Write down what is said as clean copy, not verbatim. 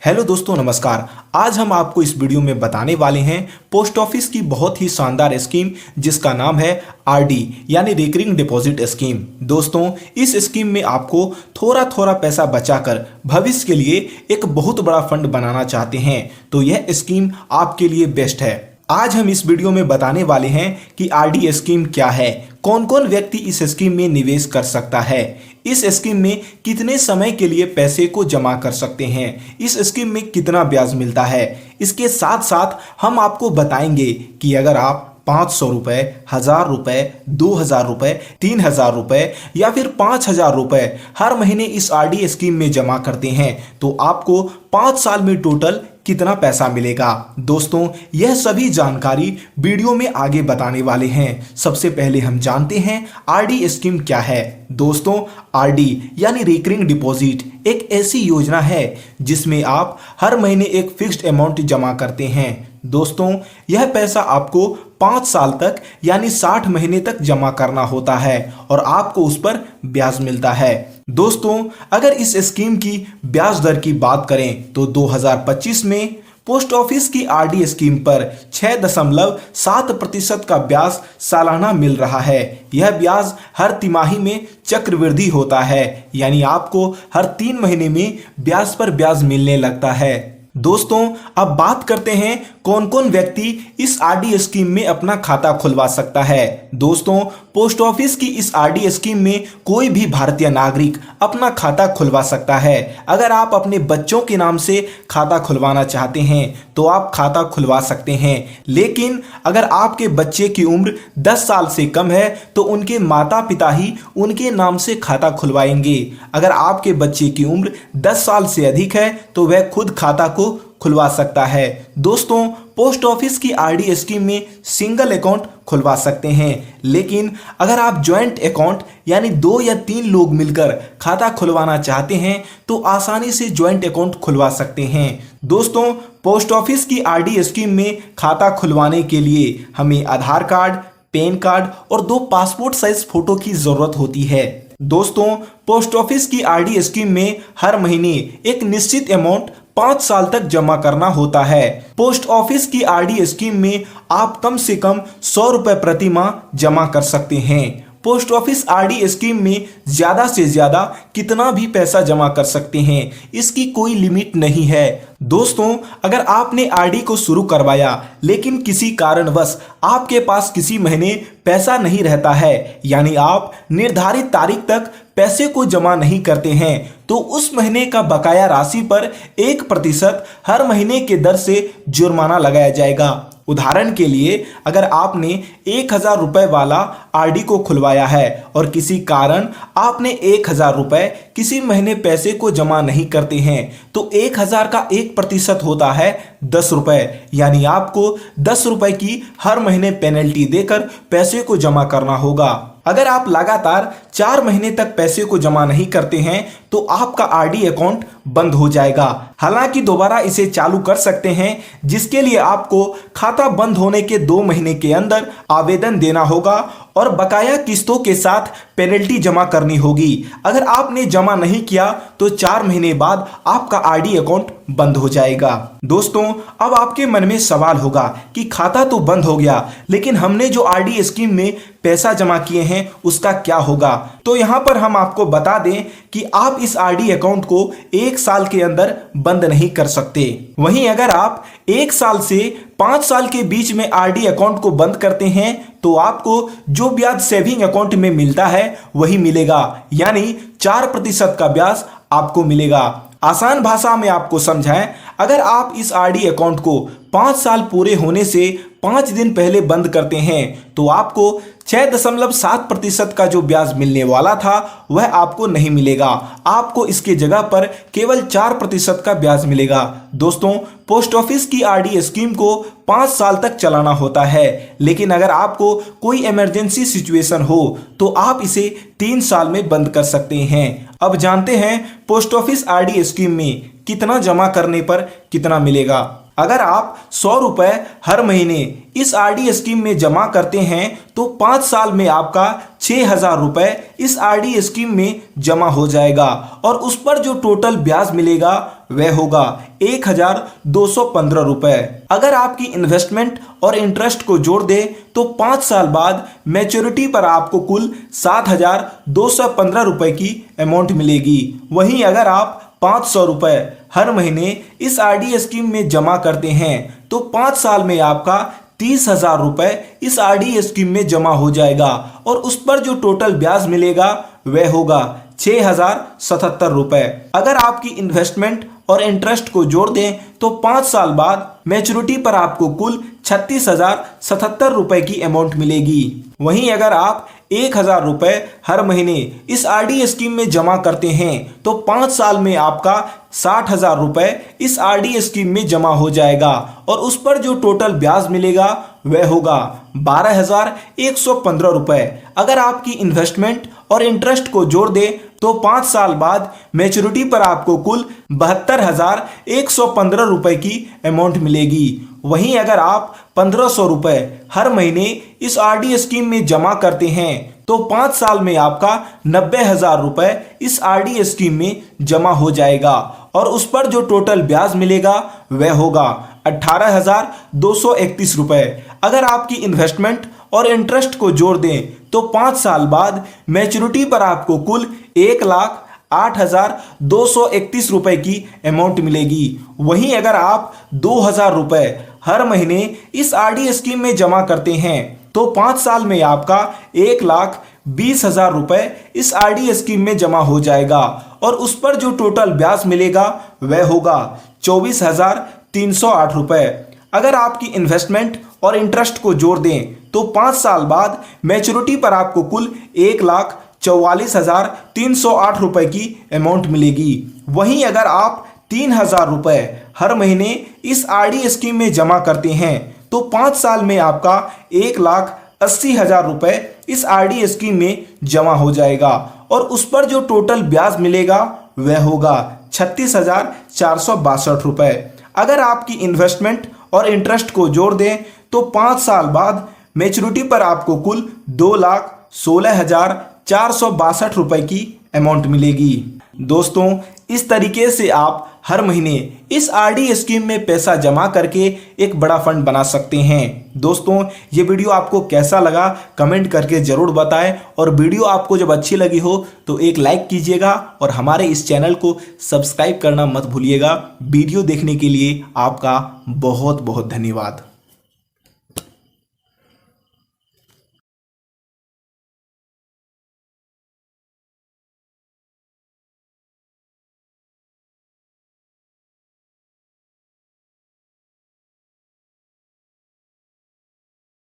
Hello दोस्तों, नमस्कार। आज हम आपको इस वीडियो में बताने वाले हैं पोस्ट ऑफिस की बहुत ही शानदार स्कीम जिसका नाम है आरडी यानी रिकरिंग डिपॉजिट स्कीम। दोस्तों, इस स्कीम में आपको थोड़ा थोड़ा पैसा बचाकर भविष्य के लिए एक बहुत बड़ा फंड बनाना चाहते हैं तो यह स्कीम आपके लिए बेस्ट है। आज हम इस वीडियो में बताने वाले हैं कि आरडी स्कीम क्या है, कौन कौन व्यक्ति इस स्कीम में निवेश कर सकता है, इस स्कीम में कितने समय के लिए पैसे को जमा कर सकते हैं, इस स्कीम में कितना ब्याज मिलता है। इसके साथ साथ हम आपको बताएंगे कि अगर आप 500 रुपये, 1000 रुपये, 2000 रुपये, 3000 रुपये या फिर 5000 रुपये हर महीने इस आरडी स्कीम में जमा करते हैं तो आपको 5 साल में टोटल कितना पैसा मिलेगा। दोस्तों, यह सभी जानकारी वीडियो में आगे बताने वाले हैं। सबसे पहले हम जानते हैं आरडी स्कीम क्या है। दोस्तों, आरडी यानी रिकरिंग डिपॉजिट एक ऐसी योजना है जिसमें आप हर महीने एक फिक्स्ड अमाउंट जमा करते हैं। दोस्तों, यह पैसा आपको 5 साल तक यानी 60 महीने तक जमा करना होता है और आपको उस पर ब्याज मिलता है। दोस्तों, अगर इस स्कीम की ब्याज दर की बात करें तो 2025 में पोस्ट ऑफिस की आरडी स्कीम पर 6.7% का ब्याज सालाना मिल रहा है। यह ब्याज हर तिमाही में चक्रवृद्धि होता है यानी आपको हर 3 महीने में ब्याज पर ब्याज मिलने लगता है। दोस्तों, अब बात करते हैं कौन कौन व्यक्ति इस आरडी स्कीम में अपना खाता खुलवा सकता है। दोस्तों, पोस्ट ऑफिस की इस आरडी स्कीम में कोई भी भारतीय नागरिक अपना खाता खुलवा सकता है। अगर आप अपने बच्चों के नाम से खाता खुलवाना चाहते हैं तो आप खाता खुलवा सकते हैं, लेकिन अगर आपके बच्चे की उम्र 10 साल से कम है तो उनके माता पिता ही उनके नाम से खाता खुलवाएंगे। अगर आपके बच्चे की उम्र 10 साल से अधिक है तो वह खुद खाता को खुलवा सकता है। दोस्तों, पोस्ट ऑफिस की आरडी स्कीम में सिंगल अकाउंट खुलवा सकते हैं, लेकिन अगर आप ज्वाइंट अकाउंट यानी 2 या 3 लोग मिलकर खाता खुलवाना चाहते हैं तो आसानी से ज्वाइंट अकाउंट खुलवा सकते हैं। दोस्तों, पोस्ट ऑफिस की आरडी स्कीम में खाता खुलवाने के लिए हमें आधार कार्ड, पैन कार्ड और 2 पासपोर्ट साइज फोटो की जरूरत होती है। दोस्तों, पोस्ट ऑफिस की आरडी स्कीम में हर महीने एक निश्चित अमाउंट 5 साल तक जमा करना होता है। पोस्ट ऑफिस की आरडी स्कीम में आप कम से कम 100 रुपए प्रति माह जमा कर सकते हैं। पोस्ट ऑफिस आरडी स्कीम में ज्यादा से ज्यादा कितना भी पैसा जमा कर सकते हैं, इसकी कोई लिमिट नहीं है। दोस्तों, अगर आपने आरडी को शुरू करवाया लेकिन किसी कारणवश आपके पास किसी महीने पैसा नहीं रहता है यानी आप निर्धारित तारीख तक पैसे को जमा नहीं करते हैं तो उस महीने का बकाया राशि पर 1% हर महीने के दर से जुर्माना लगाया जाएगा। उदाहरण के लिए, अगर आपने 1000 रुपए वाला आरडी को खुलवाया है और किसी कारण आपने 1000 रुपए किसी महीने पैसे को जमा नहीं करते हैं तो 1000 का 1% होता है 10 रुपए, यानी आपको 10 रुपए की हर महीने पेनल्टी देकर पैसे को जमा करना होगा। अगर आप लगातार 4 महीने तक पैसे को जमा नहीं करते हैं तो आपका आरडी अकाउंट बंद हो जाएगा। हालांकि दोबारा इसे चालू कर सकते हैं, जिसके लिए आपको खाता बंद होने के 2 महीने के अंदर आवेदन देना होगा और बकाया किस्तों के साथ पेनल्टी जमा करनी होगी। अगर आपने जमा नहीं किया तो 4 महीने बाद आपका आरडी अकाउंट बंद हो जाएगा। दोस्तों, अब आपके मन में सवाल होगा कि खाता तो बंद हो गया लेकिन हमने जो आरडी स्कीम में पैसा जमा किए हैं उसका क्या होगा। तो यहाँ पर हम आपको बता दें कि आप इस आरडी अकाउंट को 1 साल के अंदर बंद नहीं कर सकते। वहीं अगर आप 1 साल से 5 साल के बीच में आरडी अकाउंट को बंद करते हैं तो आपको जो ब्याज सेविंग अकाउंट में मिलता है वही मिलेगा, यानी 4% का ब्याज आपको मिलेगा। आसान भाषा में आपको समझाएं, अगर आप इस आरडी अकाउंट को 5 साल पूरे होने से 5 दिन पहले बंद करते हैं तो आपको 6.7% का जो ब्याज मिलने वाला था वह आपको नहीं मिलेगा, आपको इसके जगह पर केवल 4% का ब्याज मिलेगा। दोस्तों, पोस्ट ऑफिस की आरडी स्कीम को 5 साल तक चलाना होता है, लेकिन अगर आपको कोई इमरजेंसी सिचुएशन हो तो आप इसे 3 साल में बंद कर सकते हैं। अब जानते हैं पोस्ट ऑफिस आरडी स्कीम में कितना जमा करने पर कितना मिलेगा। अगर आप 100 रुपए हर महीने इस आरडी स्कीम में जमा करते हैं तो 5 साल में आपका 6,000 रुपए इस आरडी स्कीम में जमा हो जाएगा और उस पर जो टोटल ब्याज मिलेगा वह होगा 1,215 रुपए। अगर आपकी इन्वेस्टमेंट और इंटरेस्ट को जोड़ दे तो 5 साल बाद मैच्योरिटी पर आपको कुल 7,215 रुपए की अमाउंट मिलेगी। वहीं अगर आप 500 रुपए हर महीने इस आरडी स्कीम में जमा करते हैं तो 5 साल में आपका 30,000 रुपए इस आरडी स्कीम में जमा हो जाएगा और उस पर जो टोटल ब्याज मिलेगा वह होगा 6,077 रुपए। अगर आपकी इन्वेस्टमेंट और इंटरेस्ट को जोड़ दें तो 5 साल बाद मैच्योरिटी पर आपको कुल 36,077 रुपए की अमाउंट मिलेगी। वहीं अगर आप 1,000 रुपए हर महीने इस आरडी स्कीम में जमा करते हैं तो 5 साल में आपका 60,000 रुपए इस आरडी स्कीम में जमा हो जाएगा और उस पर जो टोटल ब्याज मिलेगा वह होगा 12,115 रुपए। अगर आपकी इन्वेस्टमेंट और इंटरेस्ट को जोड़ दे तो 5 साल बाद मैच्योरिटी पर आपको कुल 72,115 रुपए की अमाउंट मिलेगी। वहीं अगर आप 1,500 रुपए हर महीने इस आरडी स्कीम में जमा करते हैं तो 5 साल में आपका 90,000 रुपए इस आरडी स्कीम में जमा हो जाएगा और उस पर जो टोटल ब्याज मिलेगा वह होगा 18,231 रुपए। अगर आपकी इन्वेस्टमेंट और इंटरेस्ट को जोड़ दें तो 5 साल बाद मैच्योरिटी पर आपको कुल 1,08,231 रुपए की अमाउंट मिलेगी। वहीं अगर आप 2,000 रुपए हर महीने इस आरडी स्कीम में जमा करते हैं तो 5 साल में आपका 1,20,000 रुपए इस आरडी स्कीम में जमा हो जाएगा और उस पर जो टोटल ब्याज मिलेगा वह होगा 24,308 रुपए। अगर आपकी इन्वेस्टमेंट और इंटरेस्ट को जोड़ दें तो 5 साल बाद मैच्योरिटी पर आपको कुल 1,44,308 रुपए की अमाउंट मिलेगी। वहीं अगर आप 3,000 रुपए हर महीने इस आरडी स्कीम में जमा करते हैं तो 5 साल में आपका 1,80,000 रुपए इस आरडी स्कीम में जमा हो जाएगा और उस पर जो टोटल ब्याज मिलेगा वह होगा 36,462 रुपए। अगर आपकी इन्वेस्टमेंट और इंटरेस्ट को जोड़ दें तो 5 साल बाद मैच्योरिटी पर आपको कुल 2,16,462 रुपए की अमाउंट मिलेगी। दोस्तों, इस तरीके से आप हर महीने इस आरडी स्कीम में पैसा जमा करके एक बड़ा फंड बना सकते हैं। दोस्तों, ये वीडियो आपको कैसा लगा कमेंट करके जरूर बताएं और वीडियो आपको जब अच्छी लगी हो तो एक लाइक कीजिएगा और हमारे इस चैनल को सब्सक्राइब करना मत भूलिएगा। वीडियो देखने के लिए आपका बहुत बहुत धन्यवाद।